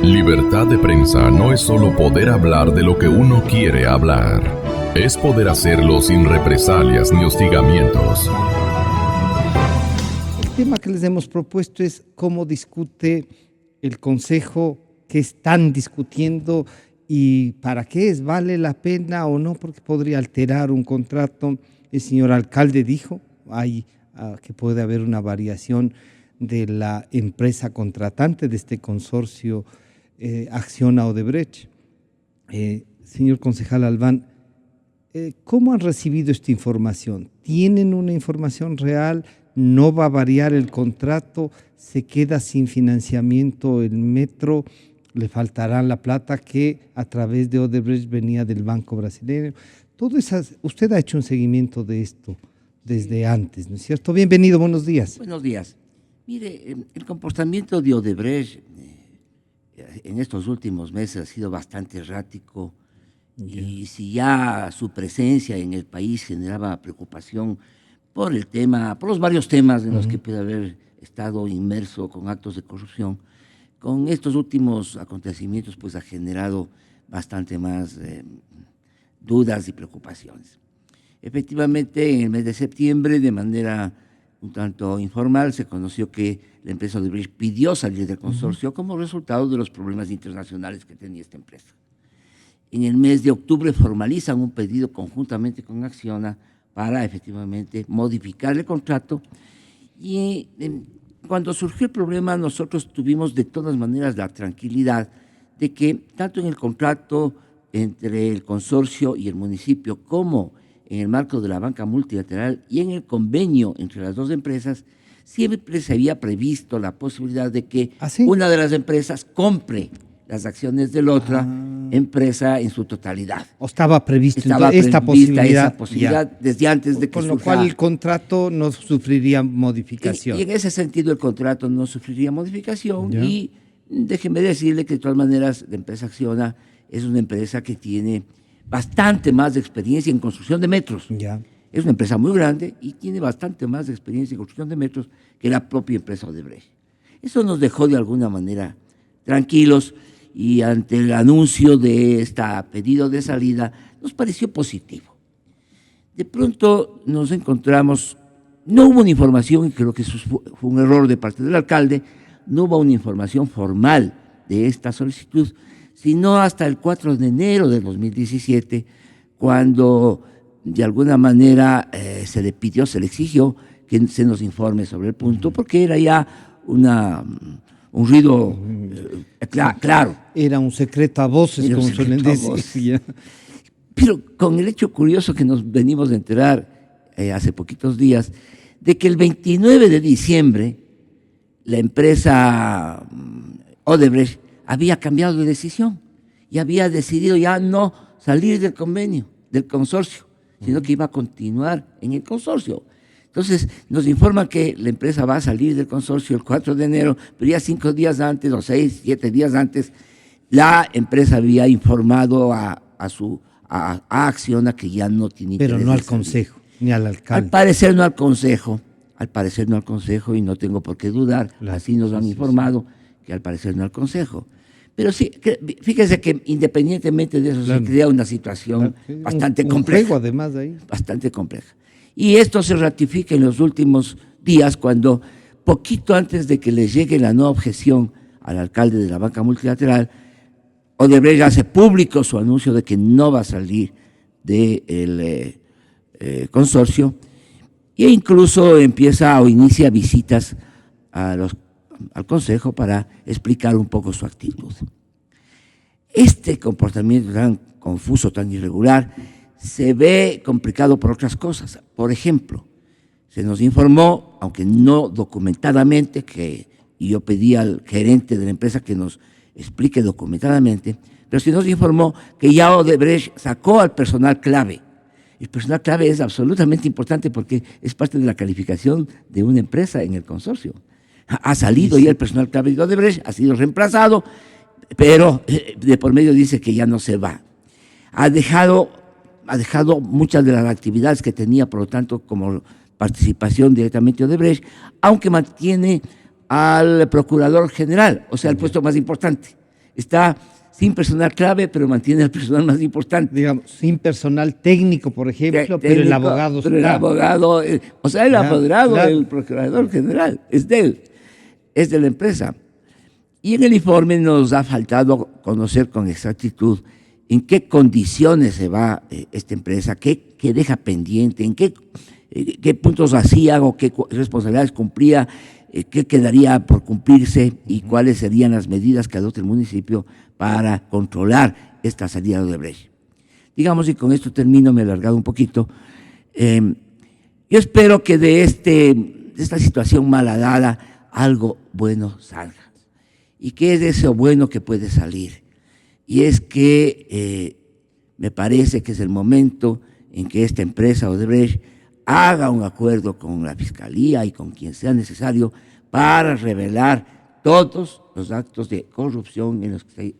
Libertad de prensa no es solo poder hablar de lo que uno quiere hablar. Es poder hacerlo sin represalias ni hostigamientos. El tema que les hemos propuesto es cómo discute el Consejo, qué están discutiendo y para qué es, vale la pena o no, porque podría alterar un contrato. El señor alcalde dijo que puede haber una variación de la empresa contratante de este consorcio Acciona Odebrecht. Señor concejal Albán, ¿cómo han recibido esta información? ¿Tienen una información real? ¿No va a variar el contrato? ¿Se queda sin financiamiento el metro? ¿Le faltará la plata que a través de Odebrecht venía del Banco Brasileño? Todo eso, usted ha hecho un seguimiento de esto desde antes, ¿no es cierto? Bienvenido, buenos días. Buenos días. Mire, el comportamiento de Odebrecht en estos últimos meses ha sido bastante errático. Y si ya su presencia en el país generaba preocupación por el tema, por los varios temas en los que puede haber estado inmerso con actos de corrupción, con estos últimos acontecimientos pues ha generado bastante más dudas y preocupaciones. Efectivamente, en el mes de septiembre, de manera un tanto informal, se conoció que la empresa Odebrecht pidió salir del consorcio como resultado de los problemas internacionales que tenía esta empresa. En el mes de octubre formalizan un pedido conjuntamente con Acciona para efectivamente modificar el contrato y cuando surgió el problema nosotros tuvimos de todas maneras la tranquilidad de que tanto en el contrato entre el consorcio y el municipio como en el marco de la banca multilateral y en el convenio entre las dos empresas, siempre se había previsto la posibilidad de que una de las empresas compre las acciones de la otra empresa en su totalidad. ¿O estaba previsto esa posibilidad desde antes de que con lo cual el contrato no sufriría modificación? Y en ese sentido el contrato no sufriría modificación y déjeme decirle que de todas maneras la empresa Acciona es una empresa que tiene bastante más de experiencia en construcción de metros. Es una empresa muy grande y tiene bastante más de experiencia en construcción de metros que la propia empresa Odebrecht. Eso nos dejó de alguna manera tranquilos y ante el anuncio de este pedido de salida nos pareció positivo. De pronto nos encontramos, no hubo una información, y creo que eso fue un error de parte del alcalde, no hubo una información formal de esta solicitud, sino hasta el 4 de enero de 2017, cuando de alguna manera se le pidió, se le exigió que se nos informe sobre el punto, porque era ya un ruido claro. Era un secreto a voces, como suelen decir. Pero con el hecho curioso que nos venimos de enterar hace poquitos días, de que el 29 de diciembre la empresa Odebrecht había cambiado de decisión y había decidido ya no salir del convenio, del consorcio, sino que iba a continuar en el consorcio. Entonces nos informan que la empresa va a salir del consorcio el 4 de enero, pero ya 5 días antes o 6, 7 días antes, la empresa había informado a Acciona que ya no tiene interés. Pero no al consejo, ni al alcalde. Al parecer no al consejo, y no tengo por qué dudar, así nos han informado que al parecer no al consejo. Pero sí, fíjese que independientemente de eso se crea una situación bastante compleja. Juego además de ahí. Bastante compleja. Y esto se ratifica en los últimos días cuando, poquito antes de que le llegue la nueva objeción al alcalde de la banca multilateral, Odebrecht hace público su anuncio de que no va a salir del consorcio e incluso empieza o inicia visitas al consejo para explicar un poco su actitud. Este comportamiento tan confuso, tan irregular, se ve complicado por otras cosas. Por ejemplo, se nos informó, aunque no documentadamente, y yo pedí al gerente de la empresa que nos explique documentadamente, pero se nos informó que ya Odebrecht sacó al personal clave. El personal clave es absolutamente importante porque es parte de la calificación de una empresa en el consorcio. Ha salido ya el personal clave de Odebrecht, ha sido reemplazado, pero de por medio dice que ya no se va. Ha dejado muchas de las actividades que tenía, por lo tanto, como participación directamente de Odebrecht, aunque mantiene al procurador general, o sea, el puesto más importante. Está sin personal clave, pero mantiene al personal más importante. Digamos, sin personal técnico, por ejemplo, pero el abogado pero el está. abogado, el apoderado, claro. el procurador general, es de él, es de la empresa. Y en el informe nos ha faltado conocer con exactitud en qué condiciones se va esta empresa, qué deja pendiente, en qué puntos hacía o qué responsabilidades cumplía, qué quedaría por cumplirse y cuáles serían las medidas que adopte el municipio para controlar esta salida de Odebrecht. Digamos, y con esto termino, me he alargado un poquito. Yo espero que de esta situación malhadada algo bueno salga. ¿Y qué es eso bueno que puede salir? Y es que me parece que es el momento en que esta empresa Odebrecht haga un acuerdo con la Fiscalía y con quien sea necesario para revelar todos los actos de corrupción en los que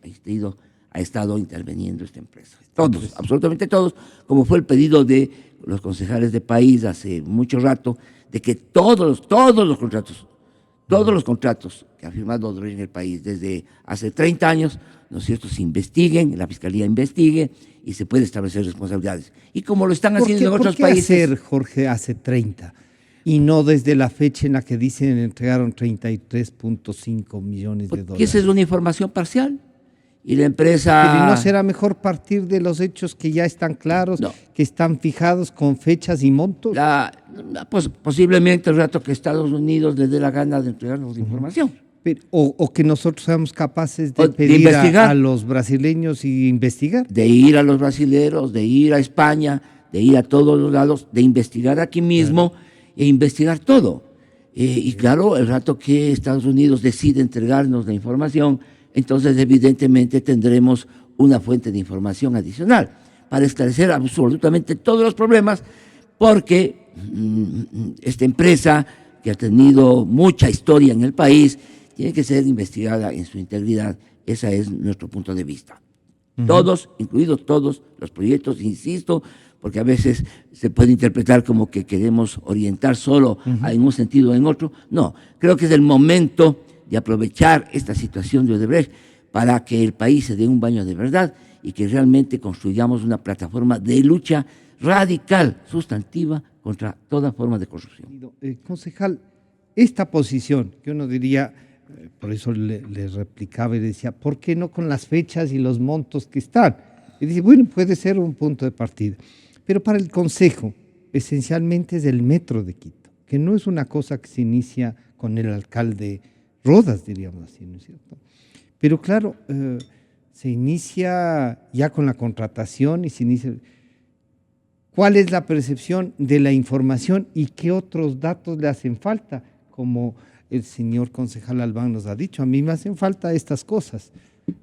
ha estado interviniendo esta empresa. Todos, absolutamente todos, como fue el pedido de los concejales de país hace mucho rato, de que todos los contratos que ha firmado Odebrecht en el país desde hace 30 años, ¿no es cierto?, se investiguen, la Fiscalía investigue y se puede establecer responsabilidades. Y como lo están haciendo en otros países. ¿Por qué hacer, Jorge, hace 30 y no desde la fecha en la que dicen entregaron 33.5 millones de dólares? Porque esa es una información parcial. Y la empresa... Pero ¿no será mejor partir de los hechos que ya están claros, que están fijados con fechas y montos? Pues posiblemente el rato que Estados Unidos le dé la gana de entregarnos la información. O que nosotros seamos capaces de pedir a los brasileños y investigar. De ir a los brasileros, de ir a España, de ir a todos los lados, de investigar aquí mismo e investigar todo. Y claro, el rato que Estados Unidos decide entregarnos la información, entonces evidentemente tendremos una fuente de información adicional para esclarecer absolutamente todos los problemas, porque esta empresa, que ha tenido mucha historia en el país, tiene que ser investigada en su integridad. Ese es nuestro punto de vista. Todos, incluidos todos los proyectos, insisto, porque a veces se puede interpretar como que queremos orientar solo en un sentido o en otro. No, creo que es el momento de aprovechar esta situación de Odebrecht para que el país se dé un baño de verdad y que realmente construyamos una plataforma de lucha radical, sustantiva, contra toda forma de corrupción. Concejal, esta posición, que uno diría, por eso le replicaba y decía, ¿por qué no con las fechas y los montos que están? Y dice, bueno, puede ser un punto de partida. Pero para el Consejo, esencialmente es el Metro de Quito, que no es una cosa que se inicia con el alcalde Rodas, diríamos así, ¿no es cierto? Pero claro, se inicia ya con la contratación y se inicia... ¿Cuál es la percepción de la información y qué otros datos le hacen falta? Como el señor concejal Albán nos ha dicho, a mí me hacen falta estas cosas.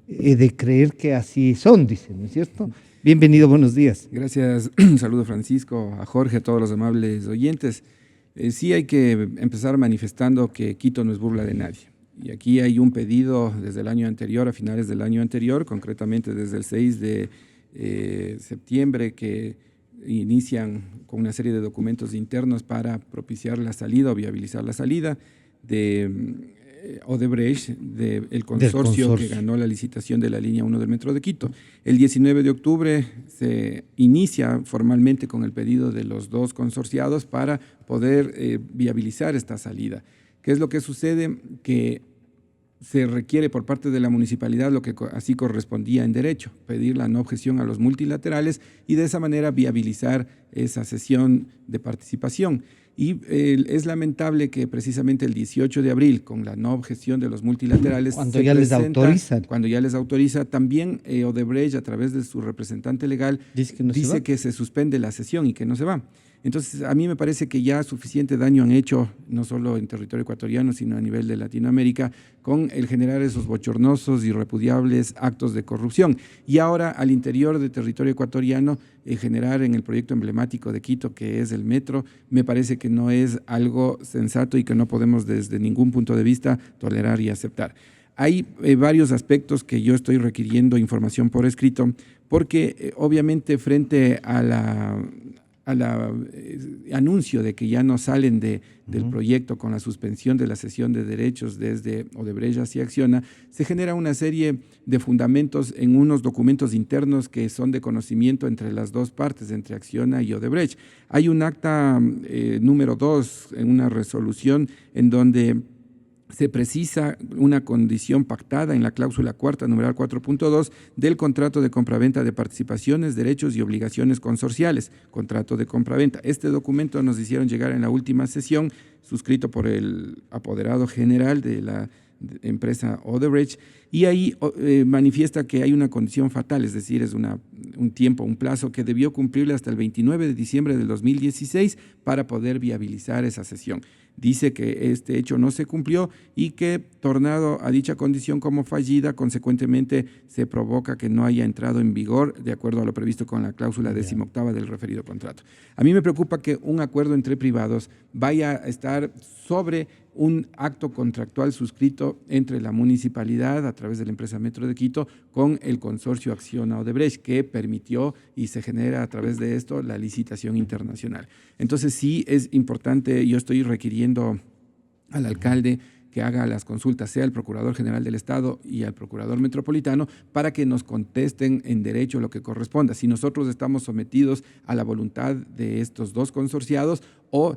He de creer que así son, dice, ¿no es cierto? Bienvenido, buenos días. Gracias, saludo Francisco, a Jorge, a todos los amables oyentes. Sí hay que empezar manifestando que Quito no es burla de nadie. Y aquí hay un pedido desde el año anterior, a finales del año anterior, concretamente desde el 6 de septiembre, que inician con una serie de documentos internos para propiciar la salida o viabilizar la salida de Odebrecht, del consorcio que ganó la licitación de la línea 1 del Metro de Quito. El 19 de octubre se inicia formalmente con el pedido de los dos consorciados para poder viabilizar esta salida. ¿Qué es lo que sucede? Que se requiere por parte de la municipalidad lo que así correspondía en derecho, pedir la no objeción a los multilaterales y de esa manera viabilizar esa sesión de participación. Y es lamentable que precisamente el 18 de abril, con la no objeción de los multilaterales, cuando ya les autoriza, también Odebrecht, a través de su representante legal, dice que se suspende la sesión y que no se va. Entonces, a mí me parece que ya suficiente daño han hecho, no solo en territorio ecuatoriano, sino a nivel de Latinoamérica, con el generar esos bochornosos y repudiables actos de corrupción. Y ahora, al interior del territorio ecuatoriano, generar en el proyecto emblemático de Quito, que es el metro, me parece que no es algo sensato y que no podemos desde ningún punto de vista tolerar y aceptar. Hay varios aspectos que yo estoy requiriendo información por escrito, porque obviamente frente a anuncio de que ya no salen del proyecto con la suspensión de la cesión de derechos desde Odebrecht hacia Acciona, se genera una serie de fundamentos en unos documentos internos que son de conocimiento entre las dos partes, entre Acciona y Odebrecht. Hay un acta número 2 en una resolución en donde se precisa una condición pactada en la cláusula cuarta, numeral 4.2, del contrato de compraventa de participaciones, derechos y obligaciones consorciales, contrato de compraventa. Este documento nos hicieron llegar en la última sesión, suscrito por el apoderado general de la empresa Odebrecht, y ahí manifiesta que hay una condición fatal, es decir, es un plazo que debió cumplirle hasta el 29 de diciembre del 2016 para poder viabilizar esa sesión. Dice que este hecho no se cumplió y que, tornado a dicha condición como fallida, consecuentemente se provoca que no haya entrado en vigor de acuerdo a lo previsto con la cláusula 18ª del referido contrato. A mí me preocupa que un acuerdo entre privados vaya a estar sobre un acto contractual suscrito entre la municipalidad a través de la empresa Metro de Quito con el consorcio Acciona Odebrecht, que permitió y se genera a través de esto la licitación internacional. Entonces sí es importante, yo estoy requiriendo al alcalde que haga las consultas, sea al Procurador General del Estado y al Procurador Metropolitano, para que nos contesten en derecho lo que corresponda. Si nosotros estamos sometidos a la voluntad de estos dos consorciados o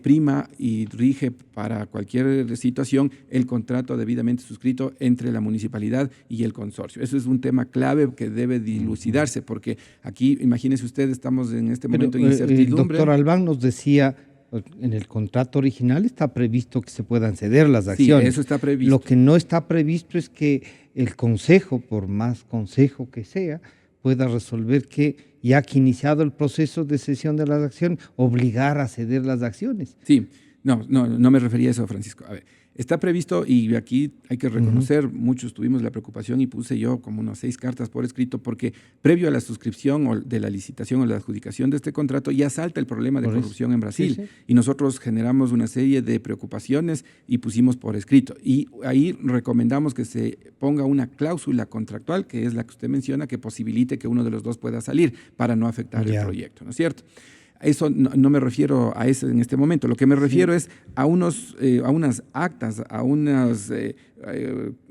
prima y rige para cualquier situación el contrato debidamente suscrito entre la municipalidad y el consorcio. Eso es un tema clave que debe dilucidarse, porque aquí, imagínese usted, estamos en este momento en incertidumbre. El doctor Albán nos decía, en el contrato original está previsto que se puedan ceder las acciones. Sí, eso está previsto. Lo que no está previsto es que el consejo, por más consejo que sea, pueda resolver que, ya que iniciado el proceso de cesión de las acciones, obligar a ceder las acciones. Sí, no me refería a eso, Francisco. A ver, está previsto, y aquí hay que reconocer, muchos tuvimos la preocupación y puse yo como unas 6 cartas por escrito, porque previo a la suscripción o de la licitación o la adjudicación de este contrato ya salta el problema de corrupción en Brasil. Sí. Y nosotros generamos una serie de preocupaciones y pusimos por escrito. Y ahí recomendamos que se ponga una cláusula contractual, que es la que usted menciona, que posibilite que uno de los dos pueda salir para no afectar el proyecto, ¿no es cierto? Eso no me refiero a eso en este momento. Lo que me refiero es a unas actas, a unos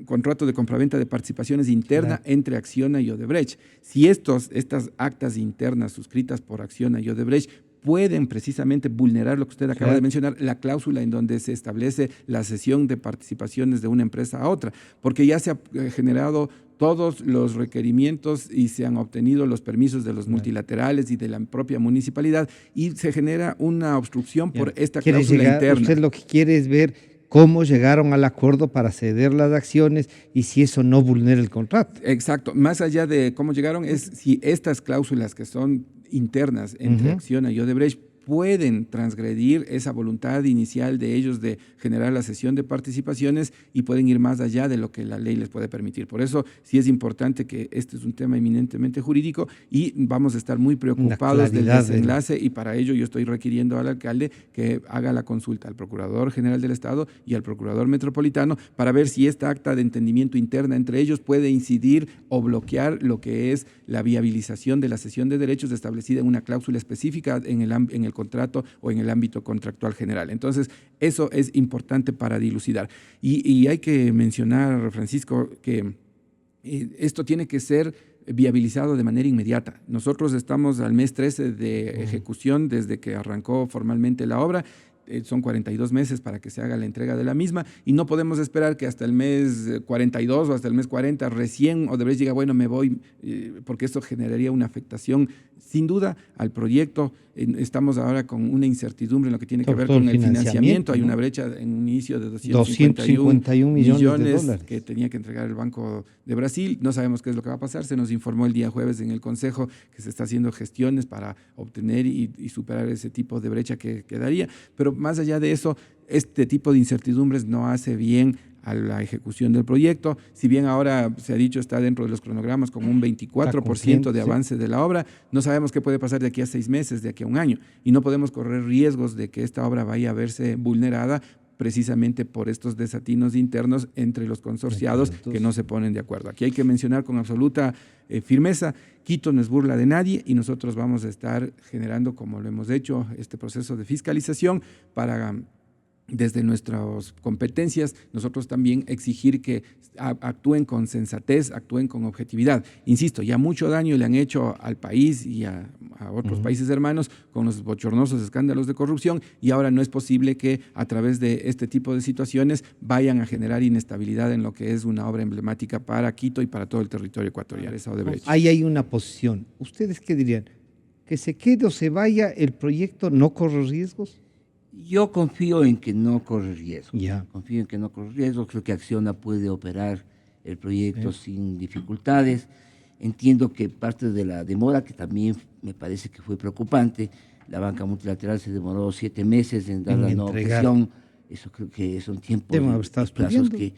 contratos de compraventa de participaciones interna entre Acciona y Odebrecht. Si estas actas internas suscritas por Acciona y Odebrecht pueden precisamente vulnerar lo que usted acaba de mencionar, la cláusula en donde se establece la cesión de participaciones de una empresa a otra, porque ya se ha generado todos los requerimientos y se han obtenido los permisos de los multilaterales y de la propia municipalidad, y se genera una obstrucción por esta cláusula interna. Usted lo que quiere es ver cómo llegaron al acuerdo para ceder las acciones y si eso no vulnera el contrato. Exacto. Más allá de cómo llegaron, es si estas cláusulas que son internas entre Acciona y Odebrecht pueden transgredir esa voluntad inicial de ellos de generar la cesión de participaciones y pueden ir más allá de lo que la ley les puede permitir. Por eso sí es importante que este es un tema eminentemente jurídico y vamos a estar muy preocupados del desenlace, y para ello yo estoy requiriendo al alcalde que haga la consulta al Procurador General del Estado y al Procurador Metropolitano para ver si esta acta de entendimiento interna entre ellos puede incidir o bloquear lo que es la viabilización de la cesión de derechos establecida en una cláusula específica en el contrato o en el ámbito contractual general. Entonces, eso es importante para dilucidar. Y hay que mencionar, Francisco, que esto tiene que ser viabilizado de manera inmediata. Nosotros estamos al mes 13 de ejecución desde que arrancó formalmente la obra. Son 42 meses para que se haga la entrega de la misma y no podemos esperar que hasta el mes 42 o hasta el mes 40 recién Odebrecht diga, bueno, me voy, porque esto generaría una afectación sin duda al proyecto. Estamos ahora con una incertidumbre en lo que tiene que ver con el financiamiento. Hay una brecha en un inicio de 251 millones de dólares que tenía que entregar el Banco de Brasil. No sabemos qué es lo que va a pasar. Se nos informó el día jueves en el Consejo que se está haciendo gestiones para obtener y superar ese tipo de brecha que quedaría. Pero más allá de eso, este tipo de incertidumbres no hace bien a la ejecución del proyecto. Si bien ahora se ha dicho está dentro de los cronogramas con un 24% de avance de la obra, no sabemos qué puede pasar de aquí a 6 meses, de aquí a un año, y no podemos correr riesgos de que esta obra vaya a verse vulnerada precisamente por estos desatinos internos entre los consorciados que no se ponen de acuerdo. Aquí hay que mencionar con absoluta firmeza, Quito no es burla de nadie y nosotros vamos a estar generando, como lo hemos hecho, este proceso de fiscalización para, desde nuestras competencias, nosotros también exigir que actúen con sensatez, actúen con objetividad. Insisto, ya mucho daño le han hecho al país y a otros países hermanos con los bochornosos escándalos de corrupción y ahora no es posible que a través de este tipo de situaciones vayan a generar inestabilidad en lo que es una obra emblemática para Quito y para todo el territorio ecuatoriano. Ahí hay una posición. ¿Ustedes qué dirían? ¿Que se quede o se vaya el proyecto, no corre riesgos? Yo confío en que no corre riesgo. Ya. Confío en que no corre riesgo. Creo que Acciona puede operar el proyecto sin dificultades. Entiendo que parte de la demora, que también me parece que fue preocupante, la banca multilateral se demoró 7 meses en dar la nueva objeción. Eso creo que son tiempos, plazos que...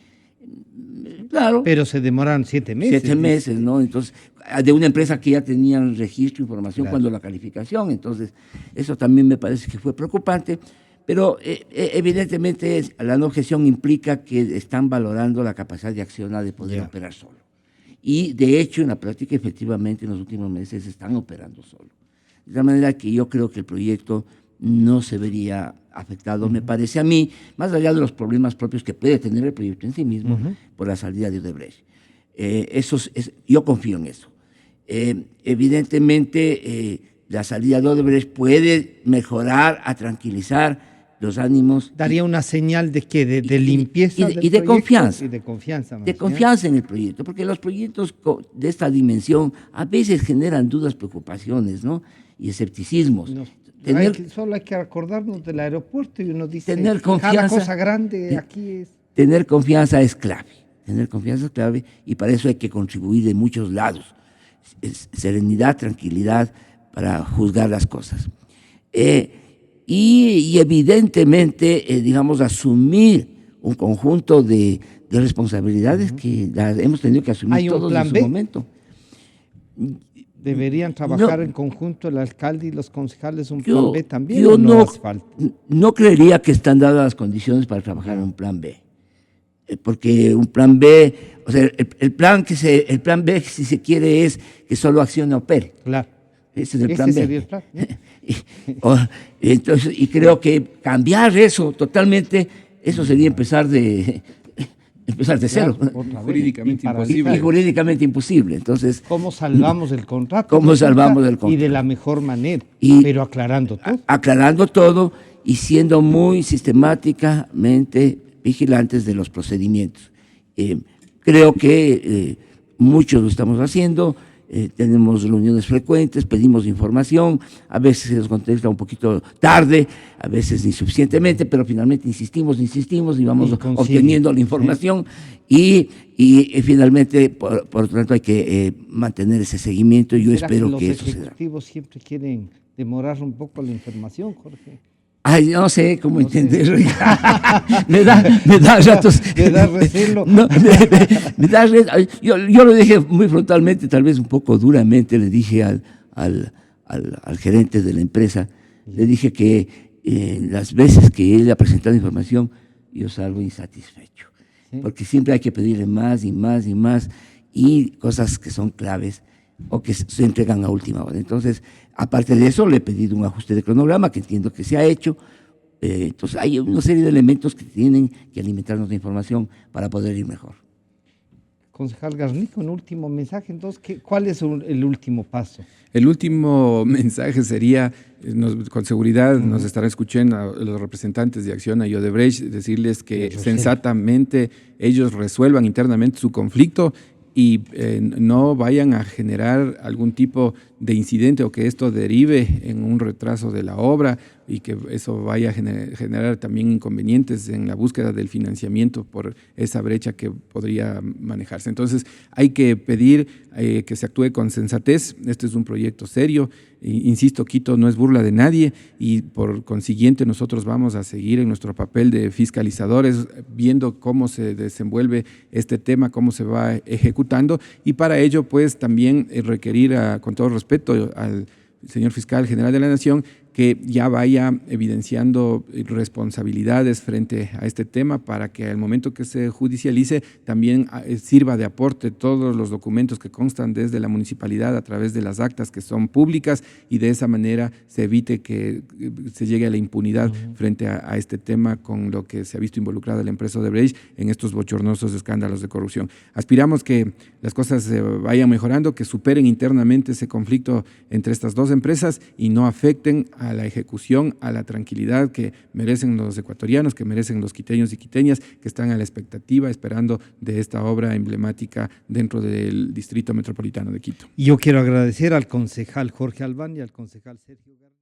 Claro. Pero se demoran 7 meses. 7 meses, ¿no? Entonces, de una empresa que ya tenía el registro, información, Claro. cuando la calificación. Entonces, eso también me parece que fue preocupante. Pero evidentemente la no objeción implica que están valorando la capacidad de Acciona de poder operar solo. Y de hecho, en la práctica, efectivamente, en los últimos meses están operando solo. De tal manera que yo creo que el proyecto no se vería afectado, me parece a mí, más allá de los problemas propios que puede tener el proyecto en sí mismo por la salida de Odebrecht. Yo confío en eso. Evidentemente, la salida de Odebrecht puede mejorar, a tranquilizar los ánimos. Daría una señal de qué, de limpieza y de confianza. Y de confianza. De confianza en el proyecto, porque los proyectos de esta dimensión a veces generan dudas, preocupaciones, ¿no? Y escepticismos. Solo hay que acordarnos del aeropuerto y uno dice, tener confianza, cada cosa grande aquí es... Tener confianza es clave. Tener confianza es clave y para eso hay que contribuir de muchos lados. Serenidad, tranquilidad para juzgar las cosas. Y evidentemente, digamos, asumir un conjunto de responsabilidades que las hemos tenido que asumir todos en su momento. ¿Deberían trabajar en conjunto el alcalde y los concejales un plan B también? Yo no creería que están dadas las condiciones para trabajar en un plan B. Porque un plan B, o sea, el plan B, si se quiere, es que solo Acciona opere. Claro. Ese es el plan B. Sería el plan. Entonces, y creo que cambiar eso totalmente, eso sería empezar de cero. Jurídicamente imposible. Y jurídicamente imposible. Entonces, ¿cómo salvamos el contrato? ¿Cómo salvamos el contrato? Y de la mejor manera, pero aclarando todo. Aclarando todo y siendo muy sistemáticamente vigilantes de los procedimientos. Creo que muchos lo estamos haciendo. Tenemos reuniones frecuentes, pedimos información, a veces se nos contesta un poquito tarde, a veces insuficientemente, pero finalmente insistimos y vamos obteniendo la información y finalmente, por lo tanto, hay que mantener ese seguimiento y yo espero que eso se dé. ¿Los ejecutivos siempre quieren demorar un poco la información, Jorge? Ay, yo no sé cómo entenderlo. me da ratos. Me da recelo. Yo lo dije muy frontalmente, tal vez un poco duramente, le dije al gerente de la empresa, le dije que las veces que él ha presentado información, yo salgo insatisfecho. Porque siempre hay que pedirle más y más y más, y cosas que son claves o que se entregan a última hora. Entonces, aparte de eso, le he pedido un ajuste de cronograma, que entiendo que se ha hecho. Entonces, hay una serie de elementos que tienen que alimentarnos de información para poder ir mejor. Concejal Garnico, un último mensaje. Entonces, ¿cuál es el último paso? El último mensaje sería, con seguridad nos estarán escuchando los representantes de Acciona y Odebrecht, decirles que sensatamente ellos resuelvan internamente su conflicto y no vayan a generar algún tipo de incidente o que esto derive en un retraso de la obra y que eso vaya a generar también inconvenientes en la búsqueda del financiamiento por esa brecha que podría manejarse. Entonces hay que pedir que se actúe con sensatez. Este es un proyecto serio. Insisto, Quito no es burla de nadie y por consiguiente nosotros vamos a seguir en nuestro papel de fiscalizadores viendo cómo se desenvuelve este tema, cómo se va ejecutando y para ello pues también requerir con todo respeto al señor fiscal general de la Nación que ya vaya evidenciando responsabilidades frente a este tema para que al momento que se judicialice también sirva de aporte todos los documentos que constan desde la municipalidad a través de las actas que son públicas, y de esa manera se evite que se llegue a la impunidad frente a este tema con lo que se ha visto involucrada la empresa Odebrecht en estos bochornosos escándalos de corrupción. Aspiramos que las cosas se vayan mejorando, que superen internamente ese conflicto entre estas dos empresas y no afecten a la ejecución, a la tranquilidad que merecen los ecuatorianos, que merecen los quiteños y quiteñas, que están a la expectativa, esperando de esta obra emblemática dentro del Distrito Metropolitano de Quito. Y yo quiero agradecer al concejal Jorge Albán y al concejal Sergio García.